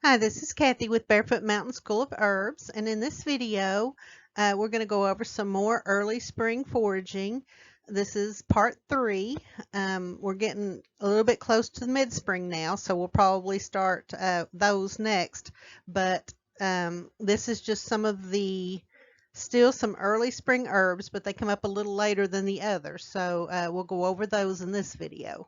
Hi, this is Kathy with Barefoot Mountain School of Herbs, and in this video, we're going to go over some more early spring foraging. This is part 3. We're getting a little bit close to mid-spring now, so we'll probably start those next. But this is just still some early spring herbs, but they come up a little later than the others. So we'll go over those in this video.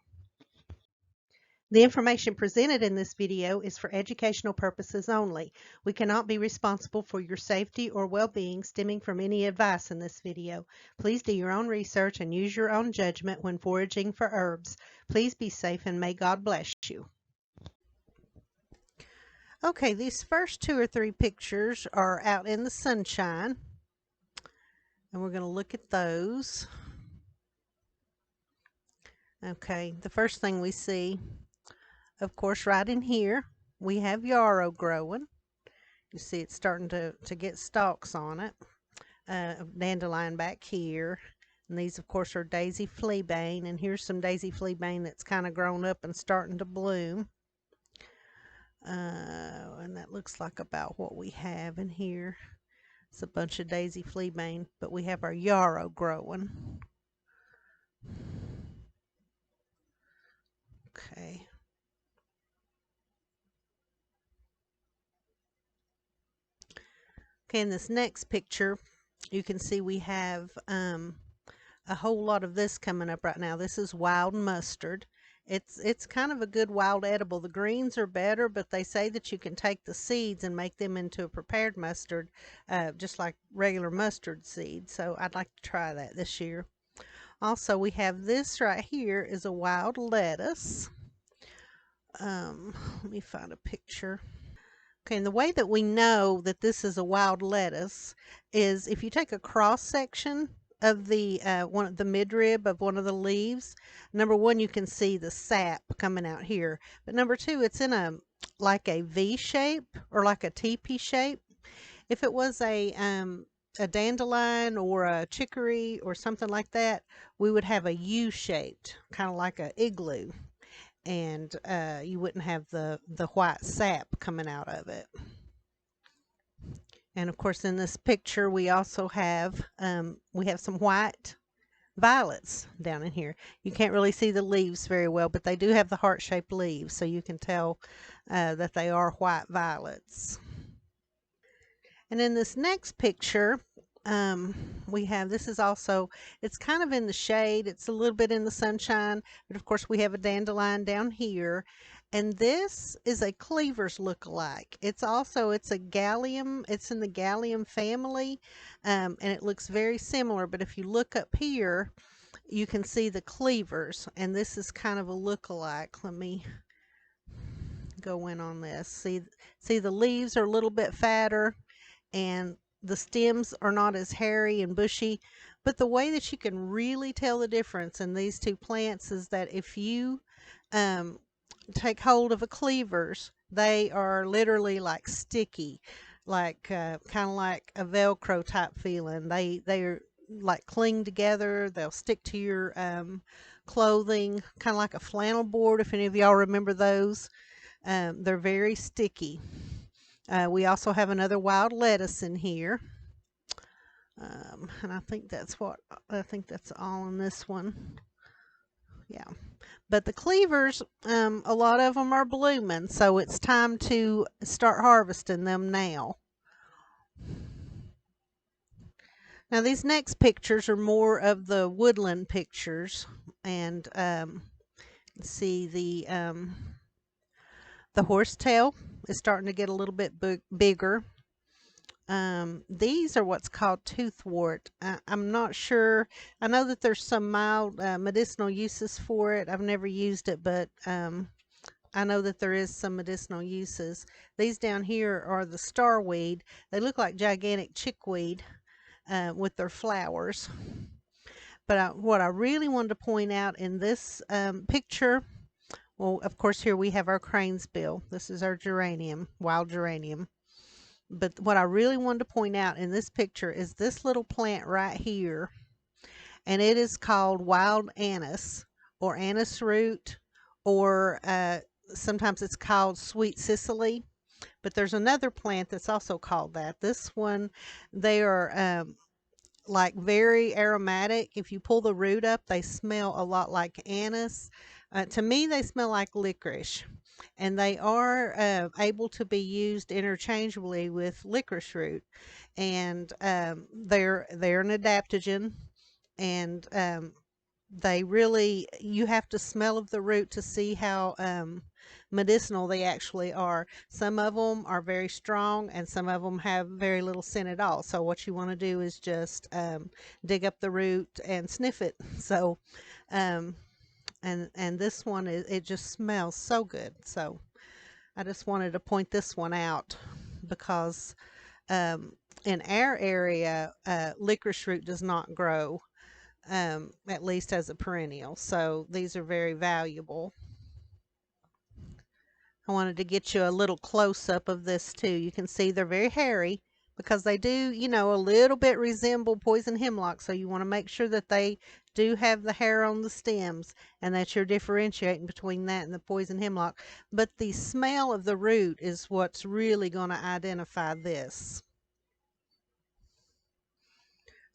The information presented in this video is for educational purposes only. We cannot be responsible for your safety or well-being stemming from any advice in this video. Please do your own research and use your own judgment when foraging for herbs. Please be safe and may God bless you. Okay, these first 2 or 3 pictures are out in the sunshine, and we're going to look at those. Okay, the first thing we see, of course, right in here, we have yarrow growing. You see it's starting to get stalks on it. Dandelion back here. And these, of course, are daisy fleabane. And here's some daisy fleabane that's kind of grown up and starting to bloom. And that looks like about what we have in here. It's a bunch of daisy fleabane, but we have our yarrow growing. Okay. Okay, in this next picture, you can see we have a whole lot of this coming up right now. This is wild mustard. It's kind of a good wild edible. The greens are better, but they say that you can take the seeds and make them into a prepared mustard, just like regular mustard seeds. So I'd like to try that this year. Also, we have this right here is a wild lettuce. Let me find a picture. Okay, and the way that we know that this is a wild lettuce is if you take a cross section of the midrib of one of the leaves. Number one, you can see the sap coming out here, but number two, it's in like a V shape or like a teepee shape. If it was a dandelion or a chicory or something like that, we would have a U shaped, kind of like an igloo. And you wouldn't have the white sap coming out of it. And of course, in this picture, we also have some white violets down in here. You can't really see the leaves very well, but they do have the heart-shaped leaves, so you can tell that they are white violets. And in this next picture, we have, this is also, it's kind of in the shade, it's a little bit in the sunshine, but of course we have a dandelion down here, and this is a cleaver's look-alike. It's a gallium, it's in the gallium family, and it looks very similar, but if you look up here, you can see the cleavers, and this is kind of a look-alike. Let me go in on this. See the leaves are a little bit fatter, and the stems are not as hairy and bushy, but the way that you can really tell the difference in these two plants is that if you take hold of a cleavers, they are literally like sticky, like kind of like a Velcro type feeling. They are like cling together. They'll stick to your clothing, kind of like a flannel board, if any of y'all remember those. They're very sticky. We also have another wild lettuce in here. And I think that's all in this one. Yeah. But the cleavers, a lot of them are blooming, so it's time to start harvesting them now. Now these next pictures are more of the woodland pictures, and see the horsetail is starting to get a little bit bigger. These are what's called toothwort. I'm not sure. I know that there's some mild medicinal uses for it. I've never used it, but I know that there is some medicinal uses. These down here are the starweed. They look like gigantic chickweed with their flowers. But what I really wanted to point out in this picture, well, of course, here we have our cranesbill. This is our geranium, wild geranium. But what I really wanted to point out in this picture is this little plant right here, and it is called wild anise or anise root, or sometimes it's called sweet Sicily. But there's another plant that's also called that. This one, they are like very aromatic. If you pull the root up, they smell a lot like anise. To me, they smell like licorice, and they are able to be used interchangeably with licorice root. And they're an adaptogen, and they really, you have to smell of the root to see how medicinal they actually are. Some of them are very strong, and some of them have very little scent at all. So what you want to do is just dig up the root and sniff it. So um, and this one is, it just smells so good. So I just wanted to point this one out because in our area, licorice root does not grow, at least as a perennial. So these are very valuable. I wanted to get you a little close up of this too. You can see they're very hairy because they do, you know, a little bit resemble poison hemlock. So you want to make sure that they do have the hair on the stems and that you're differentiating between that and the poison hemlock. But the smell of the root is what's really going to identify this.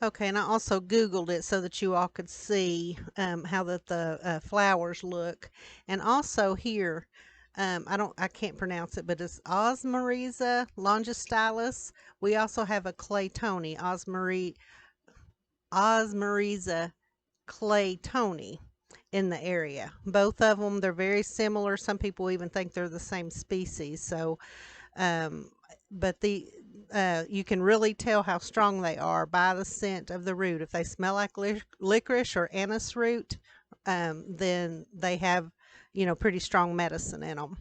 Okay, and I also Googled it so that you all could see how that the flowers look. And also here, I can't pronounce it, but it's Osmariza longistylis. We also have a Claytoni, Osmariza Claytoni in the area. Both of them, they're very similar. Some people even think they're the same species. So um, but you can really tell how strong they are by the scent of the root. If they smell like licorice or anise root, then they have, you know, pretty strong medicine in them.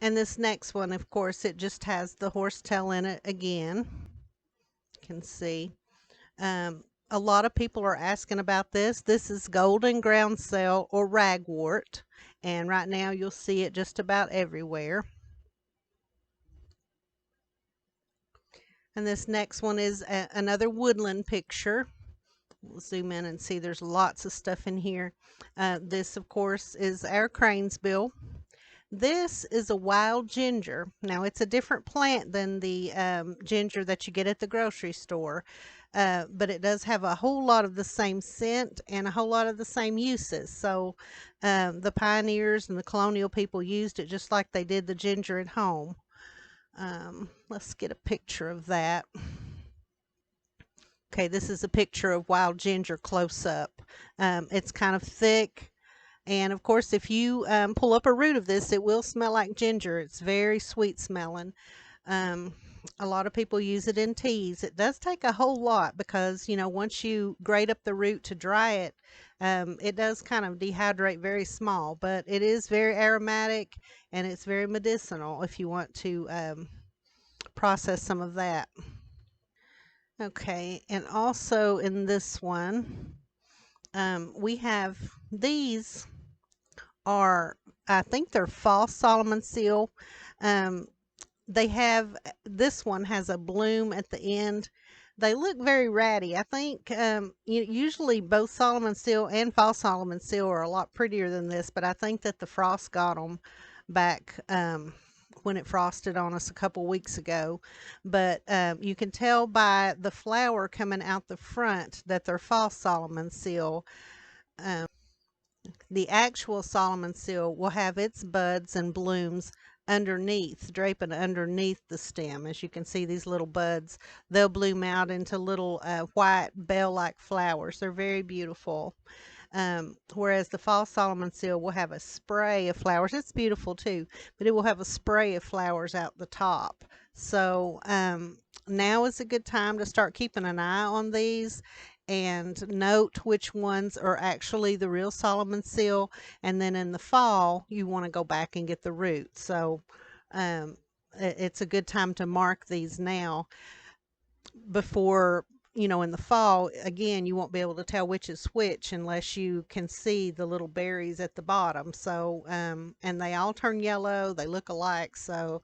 And this next one, of course, it just has the horsetail in it again. You can see. A lot of people are asking about this. This is golden groundsel or ragwort, and right now you'll see it just about everywhere. And this next one is another woodland picture. We'll zoom in and see there's lots of stuff in here. This, of course, is our cranesbill. This is a wild ginger. Now, it's a different plant than the ginger that you get at the grocery store, but it does have a whole lot of the same scent and a whole lot of the same uses. So the pioneers and the colonial people used it just like they did the ginger at home. Let's get a picture of that. Okay, this is a picture of wild ginger close up. It's kind of thick, and of course, if you pull up a root of this, it will smell like ginger. It's very sweet smelling. Um, a lot of people use it in teas. It does take a whole lot because, you know, once you grate up the root to dry it, it does kind of dehydrate very small, but it is very aromatic and it's very medicinal if you want to process some of that. Okay, and also in this one, we have these are, I think they're false Solomon seal. Um, they have, this one has a bloom at the end. They look very ratty. I think usually both Solomon seal and false Solomon seal are a lot prettier than this, but I think that the frost got them back when it frosted on us a couple weeks ago. But you can tell by the flower coming out the front that they're false Solomon seal. Um, the actual Solomon seal will have its buds and blooms underneath, draping underneath the stem. As you can see, these little buds, they'll bloom out into little white bell-like flowers. They're very beautiful. Whereas the false Solomon seal will have a spray of flowers. It's beautiful too, but it will have a spray of flowers out the top. So now is a good time to start keeping an eye on these and note which ones are actually the real Solomon seal. And then in the fall, you want to go back and get the root. So it's a good time to mark these now before, you know, in the fall, again, you won't be able to tell which is which unless you can see the little berries at the bottom. So, and they all turn yellow, they look alike. So,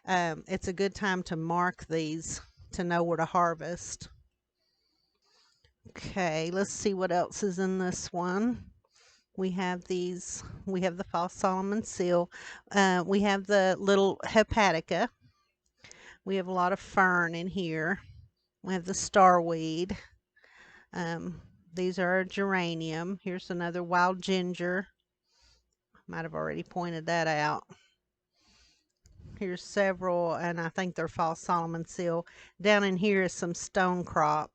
it's a good time to mark these to know where to harvest. Okay, let's see what else is in this one. We have these, we have the false Solomon seal. We have the little hepatica. We have a lot of fern in here. We have the starweed. Um, these are a geranium. Here's another wild ginger. Might have already pointed that out. Here's several, and I think they're false Solomon seal. Down in here is some stone crop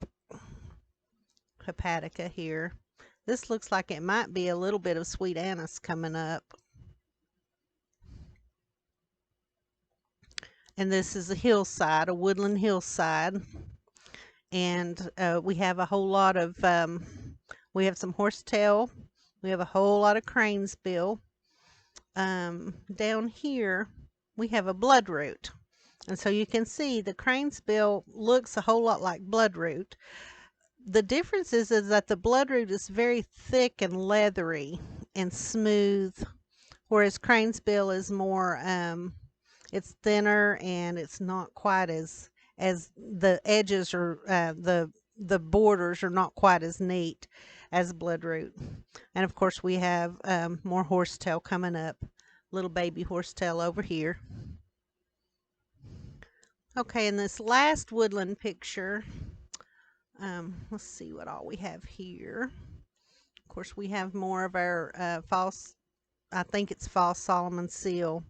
hepatica here. This looks like it might be a little bit of sweet anise coming up. And this is a hillside, a woodland hillside. And we have a whole lot of, we have some horsetail. We have a whole lot of cranesbill. Down here, we have a bloodroot. And so you can see the cranesbill looks a whole lot like bloodroot. The difference is that the bloodroot is very thick and leathery and smooth, whereas cranesbill is more, it's thinner and it's not quite as the edges are, the borders are not quite as neat as bloodroot. And of course we have more horsetail coming up, little baby horsetail over here. Okay, in this last woodland picture, let's see what all we have here. Of course, we have more of our false, I think it's false Solomon seal.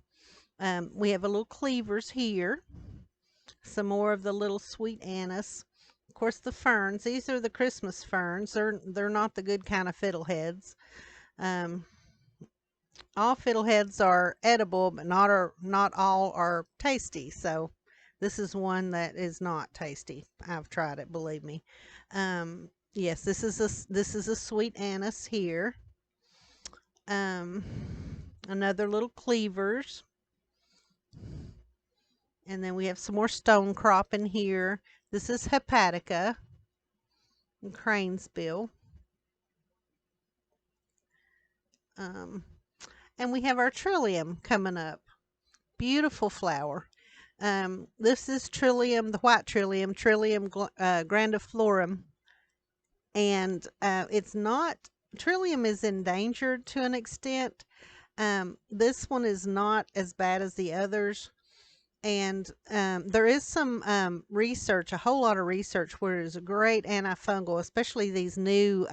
We have a little cleavers here. Some more of the little sweet anise. Of course, the ferns. These are the Christmas ferns. They're not the good kind of fiddleheads. All fiddleheads are edible, but not all are tasty. So this is one that is not tasty. I've tried it, believe me. Yes, this is a sweet anise here. Another little cleavers. And then we have some more stone crop in here. This is hepatica and cranesbill. And we have our trillium coming up. Beautiful flower. This is Trillium, the white Trillium, Trillium grandiflorum. And it's not, Trillium is endangered to an extent. This one is not as bad as the others. And there is some research, a whole lot of research, where it's a great antifungal, especially these new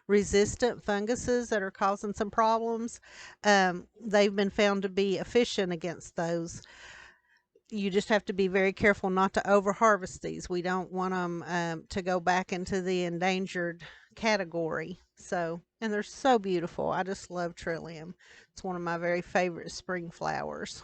resistant funguses that are causing some problems. They've been found to be efficient against those. You just have to be very careful not to over harvest these. We don't want them to go back into the endangered category. So, and they're so beautiful. I just love Trillium. It's one of my very favorite spring flowers.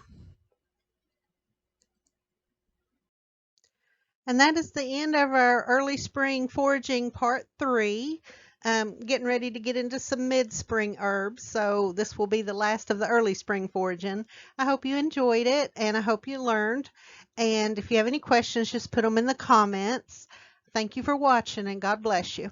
And that is the end of our early spring foraging part 3. Getting ready to get into some mid-spring herbs, so this will be the last of the early spring foraging. I hope you enjoyed it, and I hope you learned. And if you have any questions, just put them in the comments. Thank you for watching, and God bless you.